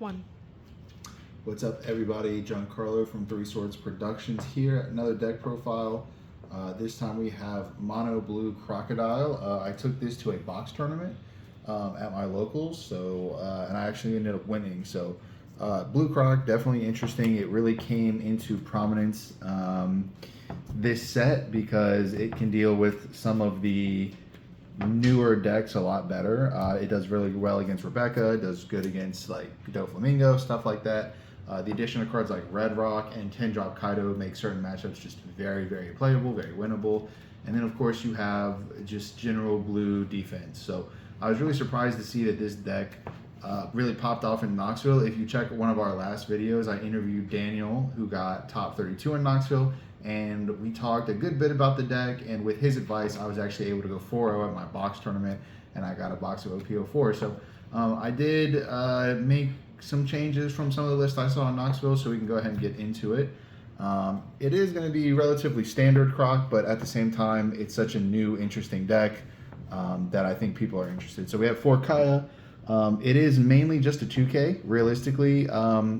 one. What's up, everybody? Giancarlo from Three Swords Productions here. Another deck profile. This time we have Mono Blue Crocodile. I took this to a box tournament at my locals, and I actually ended up winning. So Blue Croc, definitely interesting. It really came into prominence this set because it can deal with some of the newer decks a lot better. It does really well against Rebecca. It does good against like Doflamingo, stuff like that. The addition of cards like Red Rock and 10-drop Kaido make certain matchups just very, very playable, very winnable. And then, of course, you have just general blue defense. So I was really surprised to see that this deck really popped off in Knoxville. If you check one of our last videos, I interviewed Daniel, who got top 32 in Knoxville, and we talked a good bit about the deck. And with his advice, I was actually able to go 4-0 at my box tournament, and I got a box of OP04. So I did make some changes from some of the lists I saw in Knoxville, so we can go ahead and get into it. It is going to be relatively standard Croc, but at the same time, it's such a new, interesting deck that I think people are interested. So we have 4 Kaya. It is mainly just a 2K. Realistically,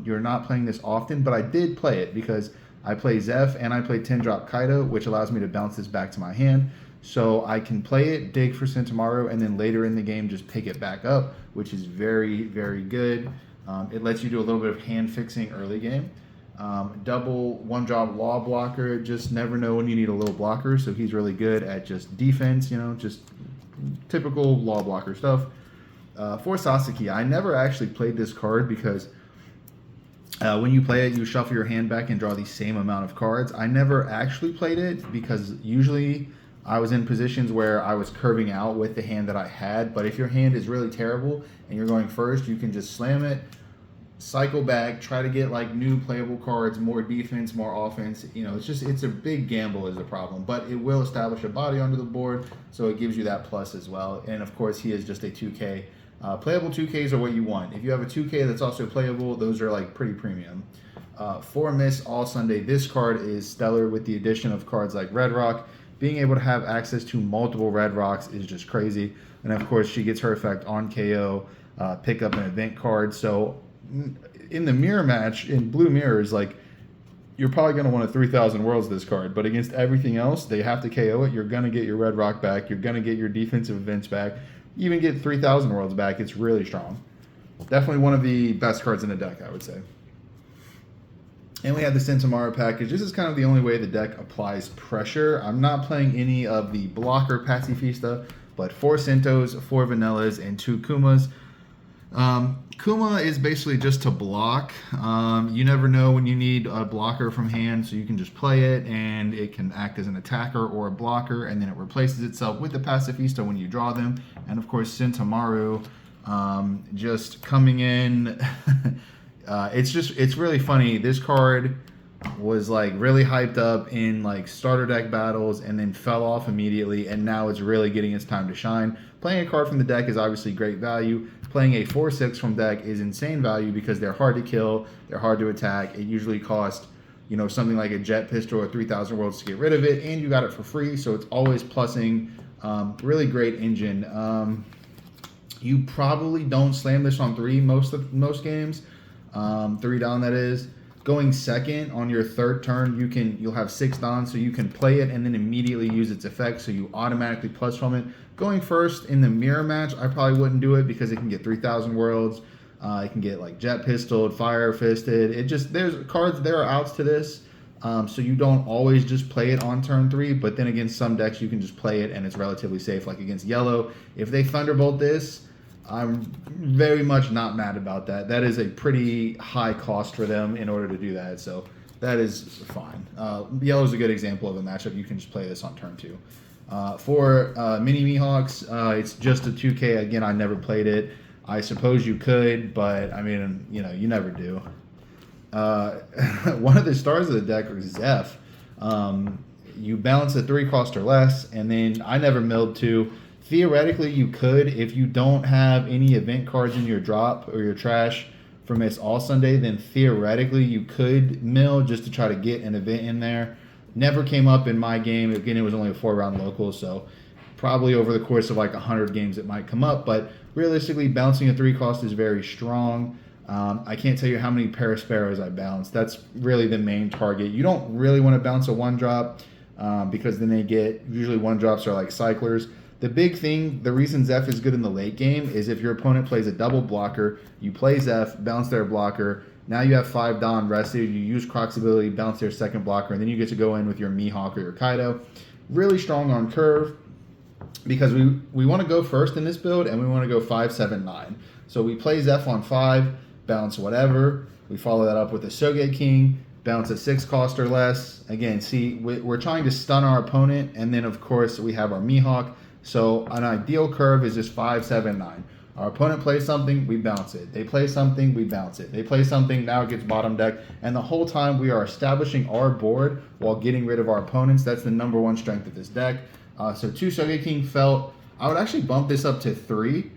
you're not playing this often, but I did play it because I play Zeph and I play 10-drop Kaido, which allows me to bounce this back to my hand. So I can play it, dig for Sentomaru, and then later in the game just pick it back up, which is very, very good. It lets you do a little bit of hand fixing early game. Double 1-drop Law Blocker, just never know when you need a little blocker, so he's really good at just defense, just typical Law Blocker stuff. For Sasaki, I never actually played this card because when you play it, you shuffle your hand back and draw the same amount of cards. I never actually played it because usually I was in positions where I was curving out with the hand that I had, but if your hand is really terrible and you're going first, you can just slam it, cycle back, try to get like new playable cards, more defense, more offense. It's a big gamble is the problem, but it will establish a body onto the board, so it gives you that plus as well. And of course, he is just a 2K. Playable 2Ks are what you want. If you have a 2K that's also playable, those are like pretty premium. For Miss All Sunday, this card is stellar with the addition of cards like Red Rock. Being able to have access to multiple Red Rocks is just crazy. And of course, she gets her effect on KO, pick up an event card. So in the mirror match, in blue mirrors, like you're probably going to want a 3,000 Worlds this card. But against everything else, they have to KO it. You're going to get your Red Rock back. You're going to get your defensive events back. You even get 3,000 Worlds back. It's really strong. Definitely one of the best cards in the deck, I would say. And we have the Sentomaru package. This is kind of the only way the deck applies pressure. I'm not playing any of the blocker Pacifista, but 4 Sentos, 4 Vanillas, and 2 Kumas. Kuma is basically just to block. You never know when you need a blocker from hand, so you can just play it, and it can act as an attacker or a blocker, and then it replaces itself with the Pacifista when you draw them. And of course, Sentomaru just coming in. It's really funny. This card was like really hyped up in like starter deck battles and then fell off immediately, and now it's really getting its time to shine. Playing a card from the deck is obviously great value. Playing a 4/6 from deck is insane value because they're hard to kill, they're hard to attack. It usually costs, something like a Jet Pistol or 3,000 Worlds to get rid of it, and you got it for free, so it's always plussing. Really great engine. You probably don't slam this on 3 most games. 3 down, that is. Going second on your 3rd turn, you'll have 6 down, so you can play it and then immediately use its effect, so you automatically plus from it. Going first in the mirror match, I probably wouldn't do it because it can get 3,000 Worlds. It can get like Jet Pistoled, Fire Fisted. There's cards, there are outs to this, so you don't always just play it on turn 3, but then against some decks you can just play it and it's relatively safe, like against Yellow. If they Thunderbolt this, I'm very much not mad about that. That is a pretty high cost for them in order to do that, so that is fine. Yellow's a good example of a matchup. You can just play this on turn 2. For Mini Mihawks, it's just a 2K. Again, I never played it. I suppose you could, but I mean, you never do. One of the stars of the deck is Zeph. You balance a 3 cost or less, and then I never milled 2. Theoretically, you could, if you don't have any event cards in your drop or your trash for Miss All Sunday, then theoretically you could mill just to try to get an event in there. Never came up in my game. Again, it was only a 4-round local, so probably over the course of like 100 games it might come up, but realistically, bouncing a 3 cost is very strong. I can't tell you how many Parasparrows I bounced. That's really the main target. You don't really want to bounce a 1-drop because then they get, usually 1-drops are like cyclers. The big thing, the reason Zeph is good in the late game is if your opponent plays a double blocker, you play Zeph, bounce their blocker. Now you have 5 Don rested. You use Croc's ability, bounce their second blocker, and then you get to go in with your Mihawk or your Kaido. Really strong on curve because we want to go first in this build and we want to go 5, 7, 9. So we play Zeph on 5, bounce whatever. We follow that up with a Soge King, bounce a 6 cost or less. Again, see, we're trying to stun our opponent, and then of course we have our Mihawk. So an ideal curve is just 5, 7, 9. Our opponent plays something, we bounce it. They play something, we bounce it. They play something, now it gets bottom deck. And the whole time we are establishing our board while getting rid of our opponents. That's the #1 strength of this deck. So 2 Sogeking felt, I would actually bump this up to 3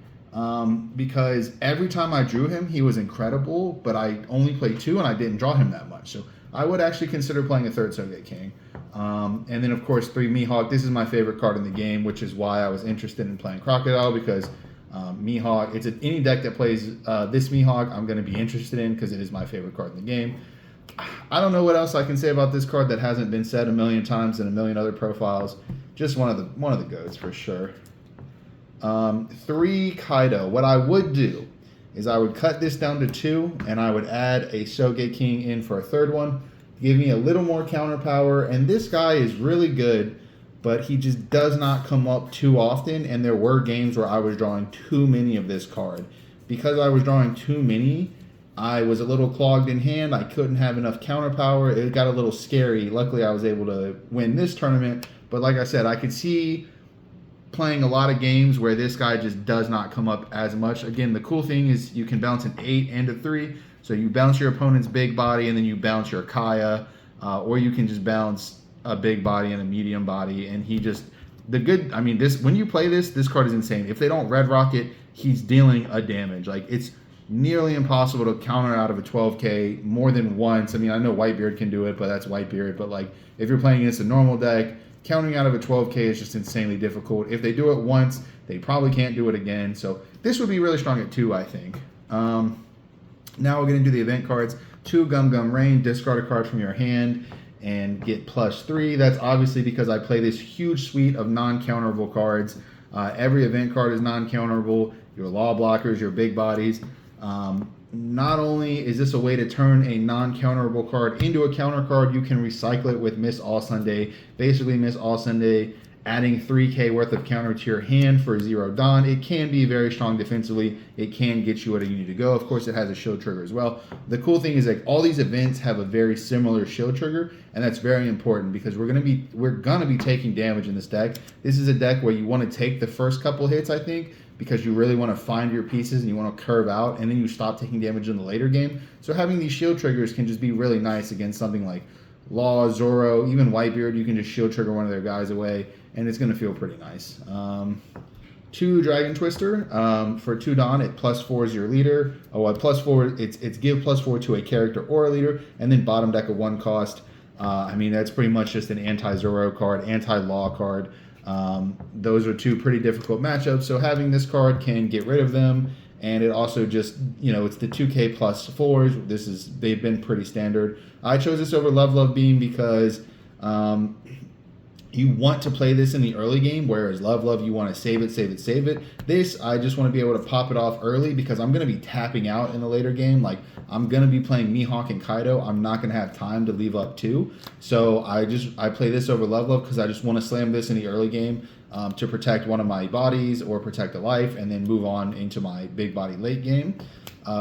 because every time I drew him, he was incredible, but I only played 2 and I didn't draw him that much. So I would actually consider playing a 3rd Sogeking. And then, of course, 3 Mihawk. This is my favorite card in the game, which is why I was interested in playing Crocodile, because Mihawk, any deck that plays this Mihawk, I'm going to be interested in because it is my favorite card in the game. I don't know what else I can say about this card that hasn't been said a million times in a million other profiles. Just one of the GOATs for sure. 3 Kaido. What I would do is I would cut this down to 2, and I would add a Sogeking in for a 3rd one. Give me a little more counter power, and this guy is really good, but he just does not come up too often, and there were games where I was drawing too many of this card. Because I was drawing too many, I was a little clogged in hand. I couldn't have enough counter power. It got a little scary. Luckily, I was able to win this tournament, but like I said, I could see playing a lot of games where this guy just does not come up as much. Again, the cool thing is you can bounce an 8 and a 3. So you bounce your opponent's big body and then you bounce your Kaya, or you can just bounce a big body and a medium body. And he just, when you play this card is insane. If they don't red rock it, he's dealing a damage. Like, it's nearly impossible to counter out of a 12K more than once. I mean, I know Whitebeard can do it, but that's Whitebeard. But like, if you're playing against a normal deck, counting out of a 12K is just insanely difficult. If they do it once, they probably can't do it again. So this would be really strong at 2, I think. Now we're going to do the event cards. 2 Gum Gum Rain, discard a card from your hand and get +3. That's obviously because I play this huge suite of non-counterable cards. Every event card is non-counterable. Your law blockers, your big bodies. Not only is this a way to turn a non-counterable card into a counter card, you can recycle it with Miss All Sunday. Basically, Miss All Sunday adding 3K worth of counter to your hand for 0 Dawn. It can be very strong defensively. It can get you where you need to go. Of course, it has a shield trigger as well. The cool thing is, like, all these events have a very similar shield trigger, and that's very important because we're gonna be taking damage in this deck. This is a deck where you want to take the first couple hits, I think, because you really want to find your pieces and you want to curve out, and then you stop taking damage in the later game. So having these shield triggers can just be really nice against something like Law, Zoro, even Whitebeard. You can just shield trigger one of their guys away, and it's going to feel pretty nice. 2 Dragon Twister. For 2 Dawn, it +4 is your leader. +4, it's give +4 to a character or a leader, and then bottom deck a 1 cost. I mean, that's pretty much just an anti-Zoro card, anti-Law card. Those are 2 pretty difficult matchups, so having this card can get rid of them. And it also just, it's the 2K +4s. They've been pretty standard. I chose this over Love Beam because you want to play this in the early game, whereas Love you want to save it. This, I just want to be able to pop it off early because I'm going to be tapping out in the later game. Like, I'm going to be playing Mihawk and Kaido. I'm not going to have time to leave up 2. So I play this over Love because I just want to slam this in the early game to protect one of my bodies or protect a life and then move on into my big body late game.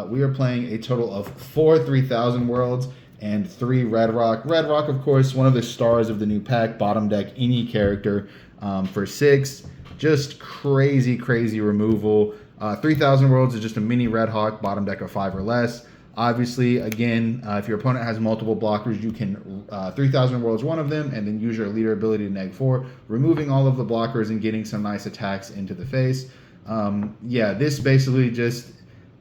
We are playing a total of 4 3000 Worlds and 3 Red Rock. Red Rock, of course, one of the stars of the new pack, bottom deck any character for 6. Just crazy removal. 3000 Worlds is just a mini Red Hawk, bottom deck of 5 or less. Obviously, again, if your opponent has multiple blockers, you can 3000 Worlds one of them and then use your leader ability to -4, removing all of the blockers and getting some nice attacks into the face. This basically just...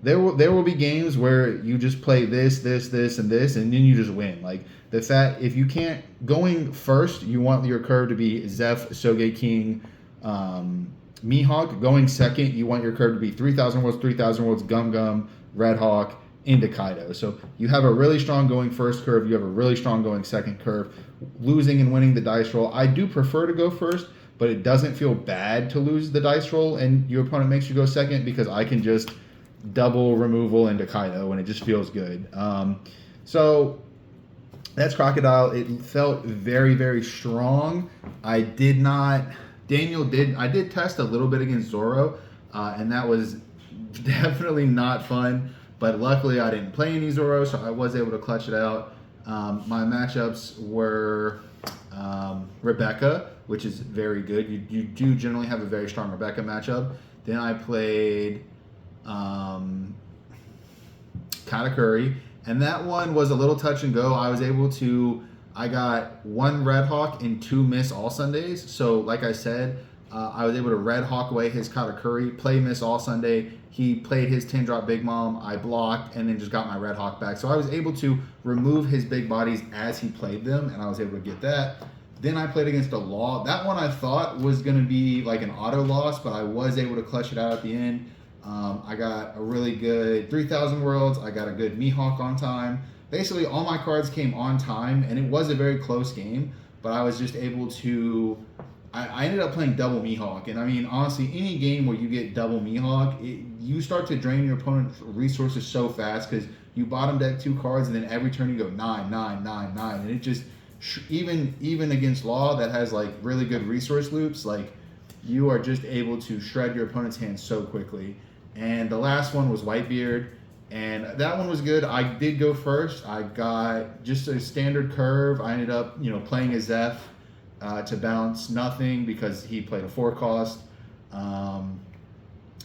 There will be games where you just play this, and this, and then you just win. Like, the fact, if you can't, going first, you want your curve to be Zeph, Sogeking, Mihawk. Going second, you want your curve to be 3000 Worlds, Gum Gum, Red Hawk, into Kaido. So you have a really strong going first curve, you have a really strong going second curve. Losing and winning the dice roll, I do prefer to go first, but it doesn't feel bad to lose the dice roll and your opponent makes you go second, because I can just double removal into Kaido and it just feels good. So that's Crocodile. It felt very, very strong. I did test a little bit against Zoro, and that was definitely not fun, but luckily I didn't play any Zoro, so I was able to clutch it out. My matchups were Rebecca, which is very good. You do generally have a very strong Rebecca matchup. Then I played Katakuri, and that one was a little touch and go. I got 1 Red Hawk and 2 Miss All Sundays. So like I said, I was able to Red Hawk away his Katakuri, play Miss All Sunday. He played his 10-drop Big Mom. I blocked and then just got my Red Hawk back. So I was able to remove his big bodies as he played them, and I was able to get that. Then I played against a Law. That one I thought was going to be like an auto loss, but I was able to clutch it out at the end. I got a really good 3,000 Worlds. I got a good Mihawk on time. Basically, all my cards came on time, and it was a very close game, but I was just able to... I ended up playing double Mihawk, and I mean, honestly, any game where you get double Mihawk, you start to drain your opponent's resources so fast, because you bottom deck 2 cards, and then every turn you go 9, 9, 9, 9, and it just... Even against Law that has like really good resource loops, like you are just able to shred your opponent's hand so quickly. And the last one was Whitebeard, and that one was good. I did go first. I got just a standard curve. I ended up, playing a Zeph to bounce nothing because he played a 4 cost. I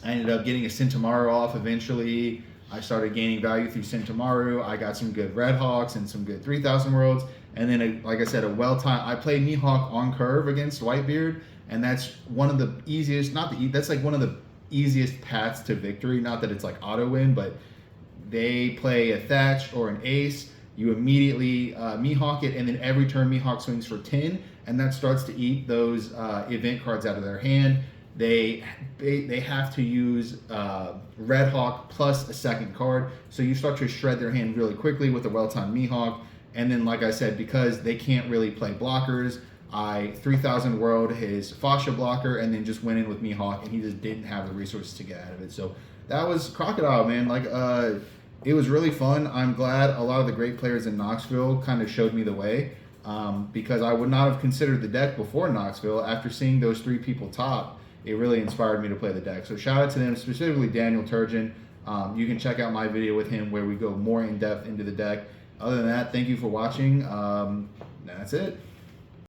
ended up getting a Sentamaru off eventually. I started gaining value through Sentamaru. I got some good Red Hawks and some good 3,000 Worlds. And then, like I said, I played Mihawk on curve against Whitebeard, and that's one of the easiest, that's like one of the easiest paths to victory. Not that it's like auto win, but they play a Thatch or an Ace. You immediately Mihawk it, and then every turn Mihawk swings for 10, and that starts to eat those event cards out of their hand. They have to use Red Hawk plus a second card, so you start to shred their hand really quickly with a well-timed Mihawk. And then, like I said, because they can't really play blockers, I 3,000 World his Fascia blocker and then just went in with Mihawk, and he just didn't have the resources to get out of it. So that was Crocodile, man. It was really fun. I'm glad a lot of the great players in Knoxville kind of showed me the way, because I would not have considered the deck before Knoxville. After seeing those 3 people top, it really inspired me to play the deck. So shout out to them, specifically Daniel Turgeon. You can check out my video with him where we go more in depth into the deck. Other than that, thank you for watching. That's it.